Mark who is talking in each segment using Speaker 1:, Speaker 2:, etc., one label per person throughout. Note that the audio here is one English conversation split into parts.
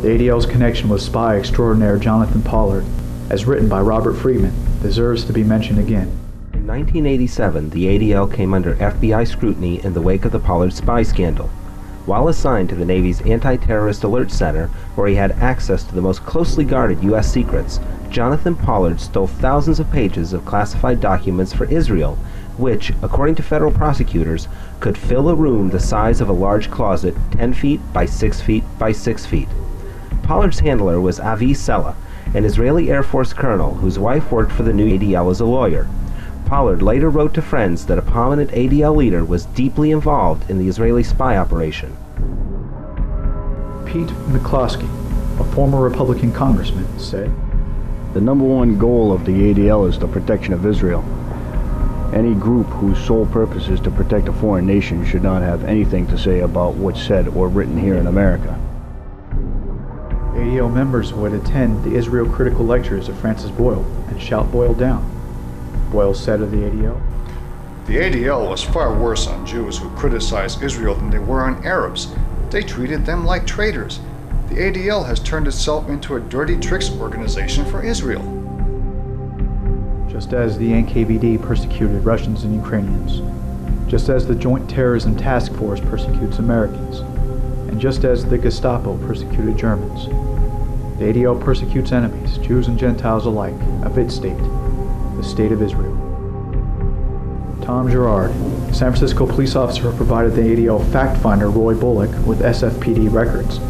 Speaker 1: The ADL's connection with spy extraordinaire Jonathan Pollard, as written by Robert Friedman, deserves to be mentioned again.
Speaker 2: In 1987, the ADL came under FBI scrutiny in the wake of the Pollard spy scandal. While assigned to the Navy's Anti-Terrorist Alert Center, where he had access to the most closely guarded U.S. secrets, Jonathan Pollard stole thousands of pages of classified documents for Israel, which, according to federal prosecutors, could fill a room the size of a large closet 10 feet by 6 feet by 6 feet. Pollard's handler was Avi Sella, an Israeli Air Force colonel whose wife worked for the new ADL as a lawyer. Pollard later wrote to friends that a prominent ADL leader was deeply involved in the Israeli spy operation.
Speaker 1: Pete McCloskey, a former Republican congressman, said,
Speaker 3: "The number one goal of the ADL is the protection of Israel. Any group whose sole purpose is to protect a foreign nation should not have anything to say about what's said or written here in America."
Speaker 1: ADL members would attend the Israel critical lectures of Francis Boyle and shout Boyle down. Boyle said of the ADL,
Speaker 4: "The ADL was far worse on Jews who criticized Israel than they were on Arabs. They treated them like traitors. The ADL has turned itself into a dirty tricks organization for Israel."
Speaker 1: Just as the NKVD persecuted Russians and Ukrainians, just as the Joint Terrorism Task Force persecutes Americans, and just as the Gestapo persecuted Germans, the ADL persecutes enemies, Jews and Gentiles alike, of its state, the State of Israel. Tom Girard, San Francisco police officer who provided the ADL fact finder Roy Bullock with SFPD records,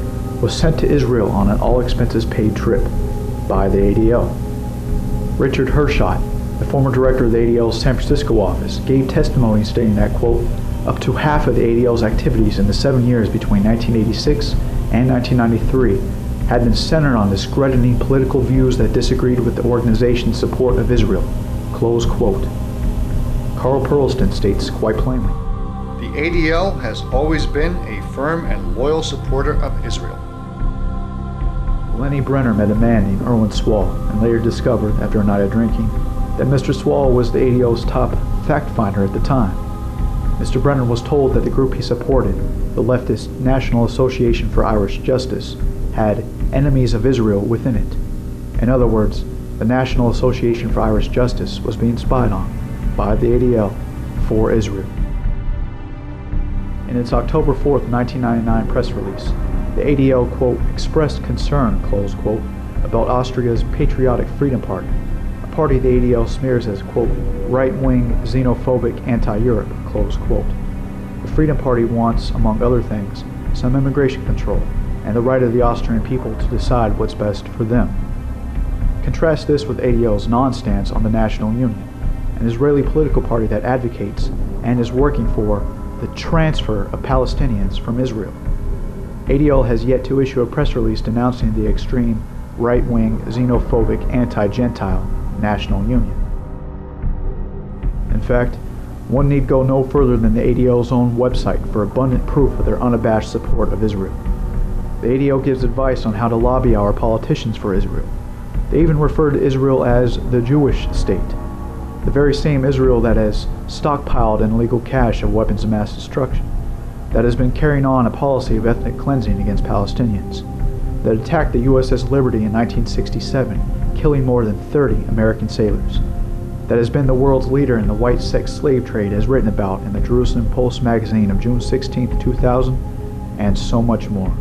Speaker 1: was sent to Israel on an all-expenses-paid trip by the ADL. Richard Hershot, the former director of the ADL's San Francisco office, gave testimony stating that, quote, up to half of the ADL's activities in the 7 years between 1986 and 1993 had been centered on discrediting political views that disagreed with the organization's support of Israel, close quote. Carl Perlston states quite plainly,
Speaker 4: "The ADL has always been a firm and loyal supporter of Israel."
Speaker 1: Lenny Brenner met a man named Erwin Swall and later discovered, after a night of drinking, that Mr. Swall was the ADL's top fact finder at the time. Mr. Brenner was told that the group he supported, the leftist National Association for Irish Justice, had enemies of Israel within it. In other words, the National Association for Irish Justice was being spied on by the ADL for Israel. In its October 4th, 1999 press release, the ADL, quote, expressed concern, close quote, about Austria's Patriotic Freedom Party, a party the ADL smears as, quote, right-wing, xenophobic, anti-Europe, close quote. The Freedom Party wants, among other things, some immigration control and the right of the Austrian people to decide what's best for them. Contrast this with ADL's non-stance on the National Union, an Israeli political party that advocates and is working for the transfer of Palestinians from Israel. ADL has yet to issue a press release denouncing the extreme right-wing, xenophobic, anti-Gentile National Union. In fact, one need go no further than the ADL's own website for abundant proof of their unabashed support of Israel. The ADL gives advice on how to lobby our politicians for Israel. They even refer to Israel as the Jewish state, the very same Israel that has stockpiled an illegal cache of weapons of mass destruction, that has been carrying on a policy of ethnic cleansing against Palestinians, that attacked the USS Liberty in 1967, killing more than 30 American sailors, that has been the world's leader in the white sex slave trade as written about in the Jerusalem Post magazine of June 16, 2000, and so much more.